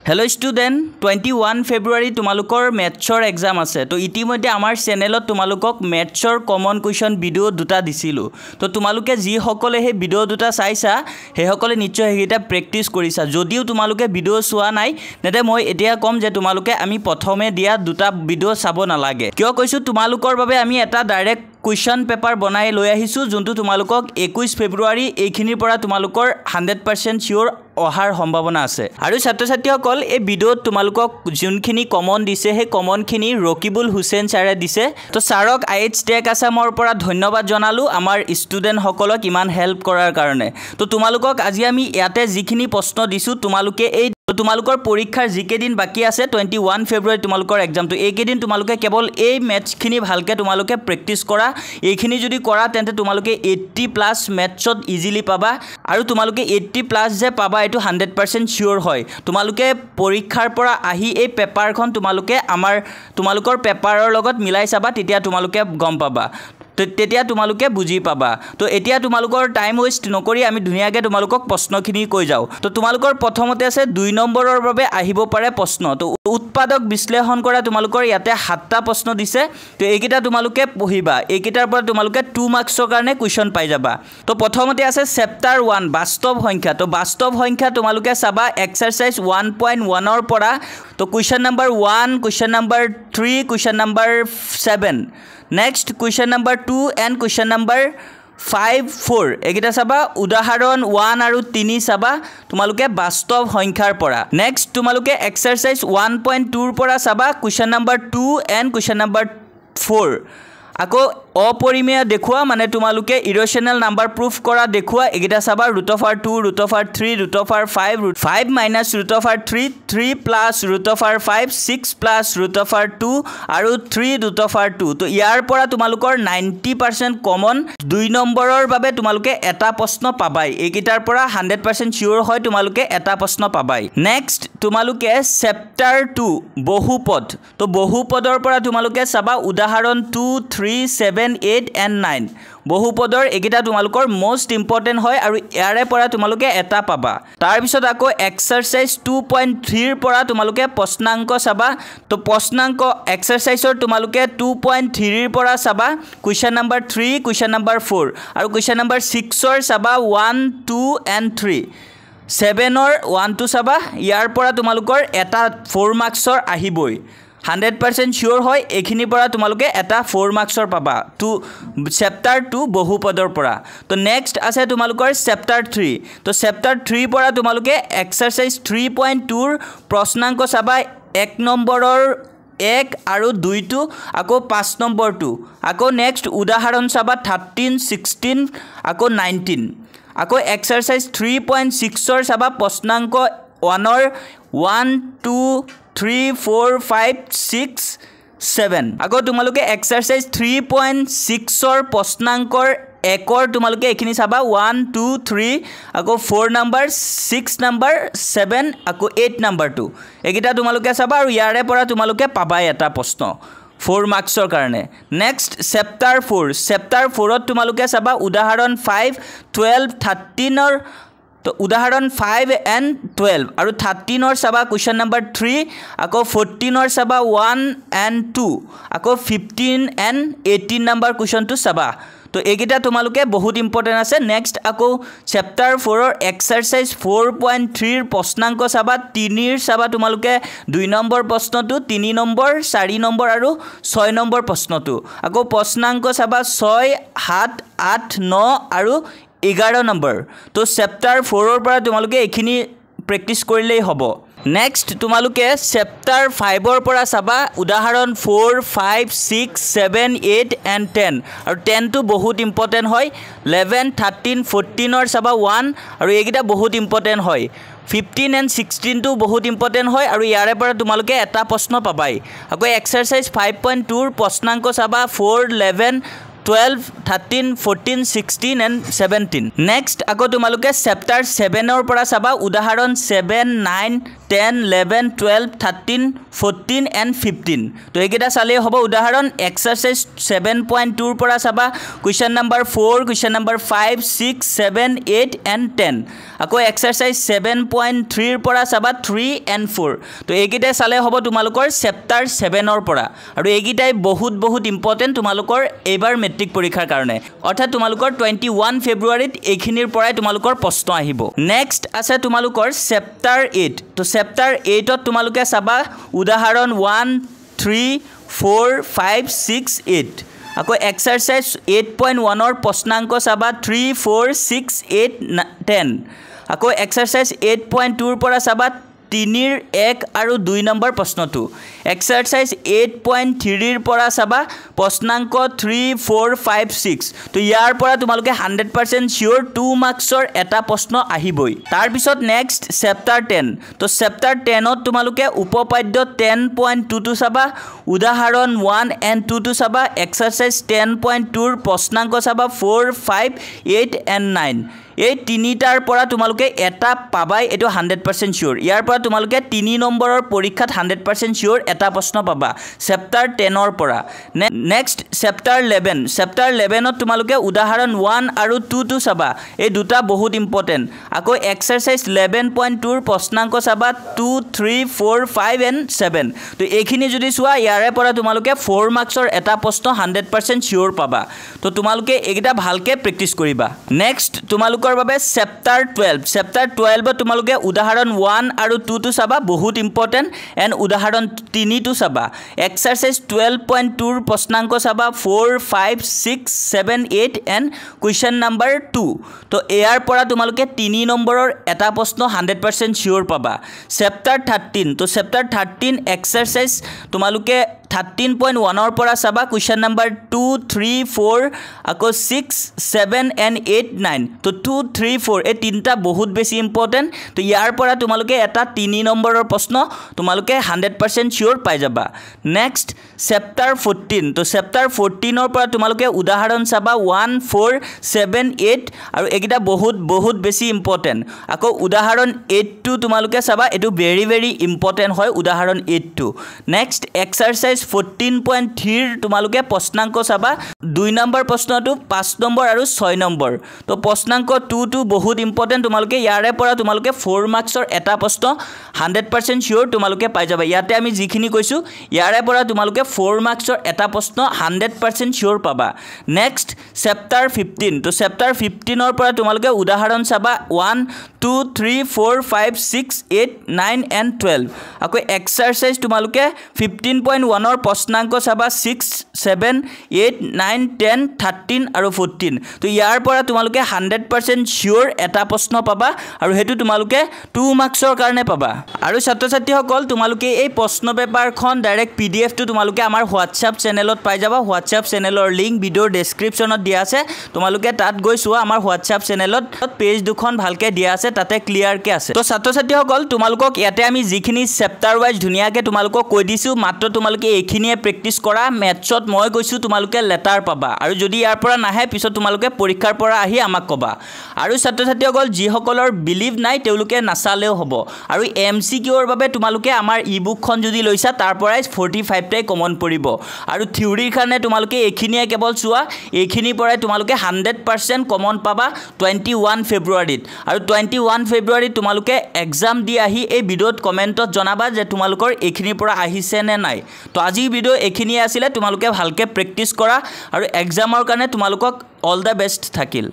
Hello student, 21 February তোমালোকৰ মেথছৰ exam আছে তো ইতিমধ্যে আমাৰ চেনেলত তোমালোকক মেথছৰ কমন কুৱেশ্যন ভিডিও দুটা দিছিলো তো তোমালোকে যি সকলে হে ভিডিও দুটা চাইছা হে সকলে নিশ্চয় হেটা প্ৰেক্টিস কৰিছা যদিও তোমালোকে ভিডিও চোৱা নাই নেতে মই এতিয়া কম যে তোমালোকে আমি প্ৰথমে দিয়া দুটা ভিডিও চাব নালাগে কিয় কৈছো তোমালোকৰ বাবে আমি এটা ডাইৰেক্ট কুৱেশ্যন পেপাৰ বনাই লৈ আহিছো যোনটো তোমালোকক 21 ফেব্ৰুৱাৰী এইখিনিৰ পৰা তোমালোকৰ 100% শিওৰ অহাৰ সম্ভাৱনা আছে আৰু ছাত্ৰ-ছাত্ৰীসকল এই ভিডিওত তোমালোকক যোনখিনি কমন দিছে হে কমনখিনি ৰকিবুল হুছেইন ছাৰে দিছে তো ছাৰক আইএইচ টেক আসামৰ পৰা ধন্যবাদ জনালো আমাৰ ষ্টুডেন্ট সকলক ইমান হেল্প কৰাৰ কাৰণে তো তোমালোকক আজি আমি ইয়াতে যিখিনি প্ৰশ্ন দিছো তোমালোকে এই তোমালোকৰ পৰীক্ষাৰ যিকেদিন বাকি আছে 21 ফেব্ৰুৱাৰী তোমালোকৰ এক্সামটো এইকেদিন তোমালোকে কেৱল এই ম্যাথছখিনি ভালকে তোমালোকে প্ৰেক্টিস কৰা এইখিনি যদি কৰা তেন্তে তোমালোকে 80+ ম্যাথছত ইজিলি পাবা আৰু তোমালোকে 80+ যে পাবা এটো 100% শিওৰ হয় তোমালোকে পৰীক্ষাৰ পৰা আহি এই পেপাৰখন তোমালোকে আমাৰ তোমালোকৰ পেপাৰৰ লগত মিলাই চাবা তেতিয়া তোমালোকে গম পাবা তেতিয়া তোমালোকে বুজি পাবা তো এতিয়া তোমালোকৰ টাইম ওয়েষ্ট নকৰি আমি ধুনিয়াকে তোমালোকক প্ৰশ্নখিনি কৈ যাও তো তোমালোকৰ প্ৰথমতে আছে 2 নম্বৰৰ বাবে আহিব পাৰে প্ৰশ্ন তো উৎপাদক বিশ্লেষণ কৰা তোমালোকৰ ইয়াতে 7টা প্ৰশ্ন দিছে তো এইকেইটা তোমালোকে পঢ়িবা এইকেইটাৰ পৰা তোমালোকে 2 মাৰ্কছৰ কাৰণে কুৱেশ্যন পাই যাবা তো প্ৰথমতে আছে চেপ্টাৰ 1 বাস্তৱ সংখ্যা তো বাস্তৱ সংখ্যা তোমালোকে চাবা এক্সাৰসাইজ 1.1 ৰ পৰা তো question number 1 question number 3 question number 7 Next question number 2 and question number 5 4 এগিটা সাবা উদাহৰণ 1 আৰু 3 সাবা তোমালোকে বাস্তৱ সংখ্যাৰ পৰা নেক্সট তোমালোকে এক্সাৰসাইজ 1.2 ৰ পৰা সাবা question number 2 and question number 4 আকৌ অপৰিমেয় দেখুৱা মানে তোমালোকে ইৰেশনাল নাম্বাৰ প্ৰুফ কৰা দেখুৱা এগিটা সাবা √2 √3 √5 5 - √3 3 + √5 6 + √2 আৰু 3 √2 তো ইয়াৰ পৰা তোমালোকৰ 90% কমন 2 নম্বৰৰ বাবে তোমালোকে এটা প্ৰশ্ন পাবাই এইকিটাৰ পৰা 100% শিওৰ হয় তোমালোকে এটা প্ৰশ্ন পাবাই নেক্সট তোমালোকে চেপ্টাৰ 2 বহুপদ তো বহুপদৰ পৰা তোমালোকে চাবা উদাহৰণ 2 3 7 8 and 9 বহুপদৰ এগিটা তোমালোকৰ মোস্ট ইম্পৰ্টেন্ট হয় আৰু ইয়াৰে পৰা তোমালোকে এটা পাবা তাৰ পিছত আকৌ এক্সাৰসাইজ 2.3 ৰ পৰা তোমালোকে প্ৰশ্নাংক চাবা তো প্ৰশ্নাংক এক্সাৰসাইজৰ তোমালোকে 2.3 ৰ পৰা চাবা কুৱেশ্যন নম্বৰ 3 কুৱেশ্যন নম্বৰ 4 আৰু কুৱেশ্যন নম্বৰ 6 ৰ চাবা 1 2 and 3 7 ৰ 1 2 চাবা ইয়াৰ পৰা তোমালোকৰ এটা 4 মাৰ্কছৰ আহিবই 100% শিওৰ হয় এখিনি পৰা তোমালোকে এটা 4 মাৰ্কছৰ পাবা টু চেপ্টাৰ 2 বহুপদৰ পৰা তো নেক্সট আছে তোমালোকৰ চেপ্টাৰ 3 তো চেপ্টাৰ 3 পৰা তোমালোকে এক্সাৰসাইজ 3.2 ৰ প্ৰশ্নাংক চাবা 1 নম্বৰৰ 1 আৰু 2 টো আকৌ 5 নম্বৰ 2 আকৌ নেক্সট উদাহৰণ চাবা 13 16 আকৌ 19 আকৌ এক্সাৰসাইজ 3.6 ৰ চাবা প্ৰশ্নাংক 1 ৰ 1 2 3 4 5 6 7 আকৌ তোমালোকে এক্সাৰসাইজ 3.6 ৰ প্ৰশ্নাংকৰ একৰ তোমালোকে এখিনি চাবা 1 2 3 আকৌ 4 নম্বৰ 6 নম্বৰ 7 আকৌ 8 নম্বৰ 2 একিটা তোমালোকে চাবা আৰু ইয়াৰে পৰা তোমালোকে পাবা এটা প্ৰশ্ন 4 মাৰ্কছৰ কাৰণে নেক্সট চেপ্টাৰ 4 ত তোমালোকে চাবা উদাহৰণ 5 12 13 ৰ তো উদাহৰণ 5 and 12 আৰু 13 ৰ চাবা কুৱেশ্যন নম্বৰ 3 আকৌ 14 ৰ চাবা 1 and 2 আকৌ 15 and 18 নম্বৰ কুৱেশ্যনটো চাবা তো এগিটা তোমালোকে বহুত ইম্পৰ্টেন্ট আছে নেক্সট আকৌ চেপ্টাৰ 4 ৰ এক্সাৰসাইজ 4.3 ৰ প্ৰশ্নাংক চাবা 3 ৰ চাবা তোমালোকে 2 নম্বৰ প্ৰশ্নটো 3 নম্বৰ 4 নম্বৰ আৰু 6 নম্বৰ প্ৰশ্নটো আকৌ প্ৰশ্নাংক চাবা 6 7 8 9 আৰু 11 নম্বৰ তো চেপ্টাৰ 4 ৰ পৰা তোমালোকে এখিনি প্ৰেক্টিস কৰিলেই হ'ব নেক্সট তোমালোকে চেপ্টাৰ 5 ৰ পৰা চাবা উদাহৰণ 4 5 6 7 8 and 10 আৰু 10 টো বহুত ইম্পৰ্টেন্ট হয় 11 13 14 ৰ চাবা 1 আৰু এইগিটা বহুত ইম্পৰ্টেন্ট হয় 15 and 16 টো বহুত ইম্পৰ্টেন্ট হয় আৰু ইয়াৰে পৰা তোমালোকে এটা প্ৰশ্ন পাবাই আকৌ এক্সাৰসাইজ 5.2 ৰ প্ৰশ্নাংক চাবা 4 11 12 13 14 16 and 17 next আকৌ তোমালোকে চেপ্টাৰ 7 ৰ পৰা চাবা উদাহৰণ 7 9 10 11 12 13 14 and 15 তো এইকেইটা চালে হ'ব উদাহৰণ এক্সাৰসাইজ 7.2 ৰ পৰা চাবা question number 4 question number 5 6 7 8 and 10 আকৌ এক্সাৰসাইজ 7.3 ৰ পৰা চাবা 3 and 4 তো এইকেইটা চালে হ'ব তোমালোকৰ চেপ্টাৰ 7 ৰ পৰা আৰু এইকেইটাই বহুত ইম্পৰ্টেন্ট তোমালোকৰ এবাৰ মেট্ৰিক পৰীক্ষাৰ কাৰণে অৰ্থাৎ তোমালোকৰ 21 ফেব্ৰুৱাৰীত এইখিনিৰ পৰাই তোমালোকৰ প্ৰশ্ন আহিব নেক্সট আছে তোমালোকৰ চেপ্টাৰ 8 তো চেপ্টাৰ 8 ত তোমালোকে চাবা উদাহৰণ 1 3 4 5 6 8 আকৌ এক্সাৰসাইজ 8.1 ৰ প্ৰশ্নাংক চাবা 3 4 6 8 10 আকৌ এক্সাৰসাইজ 8.2 ৰ পৰা চাবা 3 1 আৰু 2 নম্বৰ প্ৰশ্নটো এক্সাৰসাইজ 8.3 ৰ পৰা চাবা প্ৰশ্নাংক 3 4 5 6 তো ইয়াৰ পৰা তোমালোকে 100% শিওৰ 2 মাৰ্কছৰ এটা প্ৰশ্ন আহিবই তাৰ পিছত নেক্সট চেপ্টাৰ 10 তো চেপ্টাৰ 10 ত তোমালোকে উপপাদ্য 10.2 টো চাবা উদাহৰণ 1 and 2 টো চাবা এক্সাৰসাইজ 10.2 ৰ প্ৰশ্নাংক চাবা 4 5 8 and 9 এই তিনিটাৰ পৰা তোমালোকে এটা পাবাই এটো 100% শিওৰ ইয়াৰ পৰা তোমালোকে 3 নম্বৰৰ পৰীক্ষাত 100% শিওৰ এটা প্ৰশ্ন পাবা চেপ্টাৰ 10 ৰ পৰা নেক্সট চেপ্টাৰ 11 ত তোমালোকে উদাহৰণ 1 আৰু 2 টো চাবা এই দুটা বহুত ইম্পৰ্টেন্ট আকৌ এক্সাৰসাইজ 11.2 ৰ প্ৰশ্নাংক চাবা 2 3 4 5 and 7 তো এইখিনি যদি চোৱা ইয়াৰে পৰা তোমালোকে 4 মাৰ্কছৰ এটা প্ৰশ্ন 100% শিওৰ পাবা তো তোমালোকে এইটা ভালকে প্ৰেক্টিস কৰিবা নেক্সট তোমালোকৰ বাবে চেপ্টাৰ 12 তোমালোকে উদাহৰণ 1 আৰু 2 টো চাবা বহুত ইম্পৰ্টেন্ট এন্ড উদাহৰণ 3 টো চাবা এক্সাৰসাইজ 12.2 ৰ প্ৰশ্নাংক চাবা 4 5 6 7 8 এন্ড কোৱেশ্চন নম্বৰ 2 তো এয়াৰ পৰা তোমালোকে 3 নম্বৰৰ এটা প্ৰশ্ন 100% শিওৰ পাবা চেপ্টাৰ 13 তো চেপ্টাৰ 13 এক্সাৰসাইজ তোমালোকে 13.1 ৰ পৰা চাবা কোৱেশ্চন নম্বৰ 2 3 4 আকৌ 6 7 and 8 9 তো 2 3 4 এই তিনটা বহুত বেছি ইম্পৰ্টেন্ট তো ইয়াৰ পৰা তোমালোকে এটা 3 নম্বৰৰ প্ৰশ্ন তোমালোকে 100% শিওৰ পাই যাবা নেক্সট চেপ্টাৰ 14 তো চেপ্টাৰ 14 ৰ পৰা তোমালোকে উদাহৰণ চাবা 1 4 7 8 আৰু একিটা বহুত বেছি ইম্পৰ্টেন্ট আকৌ উদাহৰণ 8 টো তোমালোকে চাবা এটো ভেৰি ইম্পৰ্টেন্ট হয় উদাহৰণ 8 টো নেক্সট এক্সাৰসাইজ 14.3 তোমালোকে প্ৰশ্নাংক চাবা 2 নম্বৰ প্ৰশ্নটো 5 নম্বৰ আৰু 6 নম্বৰ তো প্ৰশ্নাংক 2 টো বহুত ইম্পৰ্টেন্ট তোমালোকে ইয়াৰে পৰা তোমালোকে 4 মাৰ্কছৰ এটা প্ৰশ্ন 100% শিওৰ তোমালোকে পাই যাবা ইয়াতে আমি যিখিনি কৈছো ইয়াৰে পৰা তোমালোকে 4 মাৰ্কছৰ এটা প্ৰশ্ন 100% শিওৰ পাবা নেক্সট চেপ্টাৰ 15 তো চেপ্টাৰ 15 ৰ পৰা তোমালোকে উদাহৰণ চাবা 1 2 3 4 5 6 8 9 and 12 আকৌ এক্সাৰসাইজ তোমালোকে 15.1 ৰ প্ৰশ্নাংক চাবা 6 7 8 9 10 13 আৰু 14 তো ইয়াৰ পৰা তোমালোকে 100% শিওৰ এটা প্ৰশ্ন পাবা আৰু হেতু তোমালোকে 2 মাৰ্কছৰ কাৰণে পাবা আৰু ছাত্ৰ-ছাত্ৰীসকল তোমালোকে এই প্ৰশ্ন পেপাৰখন ডাইৰেক্ট PDF টো তোমালোকে আমাৰ WhatsApp চেনেলত পাই যাবা WhatsApp চেনেলৰ লিংক ভিডিঅ'ৰ ডেসক্ৰিপচনত দিয়া আছে তোমালোকে তাত গৈ চোৱা আমাৰ WhatsApp চেনেলত পেজ দুখন ভালকে দিয়া আছে তাতে ক্লিয়াৰকে আছে তো ছাত্ৰ-ছাত্ৰীসকল তোমালোকক ইয়াতে আমি যিখিনি চেপ্টাৰ ওয়াইজ ধুনিয়াকে তোমালোকক কৈ দিছো মাত্ৰ তোমালোকে এইখিনিয়ে প্ৰেক্টিস কৰা মেথছত মই কৈছো তোমালোকে লেটাৰ পাবা আৰু যদি ইয়াৰ পৰা নাহে পিছত তোমালোকে পৰীক্ষাৰ পৰা আহি আমাক কবা আৰু ছাত্ৰ-ছাত্ৰীসকল যিসকলৰ বিলিভ নাই তেওঁলোকে নাচালেও হ'ব আৰু MCQ ৰ বাবে তোমালোকে আমাৰ ই-বুকখন যদি লৈছা তাৰ পৰাই 45 টাই কমন পৰিব আৰু থিওৰিৰ কাৰণে তোমালোকে এইখিনিয়ে কেৱল চোৱা এইখিনি পৰাই তোমালোকে 100% কমন পাবা 21 ফেব্ৰুৱাৰীত আৰু 21 ফেব্ৰুৱাৰীত তোমালোকে এক্সাম দি আহি এই ভিডিঅ'ত কমেন্টত জনাবা যে তোমালোকৰ এইখিনিৰ পৰা আহিছে নে নাই তো আজি ভিডিঅ' এইখিনিয়ে আছিল তোমালোকে ভালকে প্ৰেক্টিস কৰা আৰু এক্সামৰ কাৰণে তোমালোকক অল দা বেষ্ট থাকিল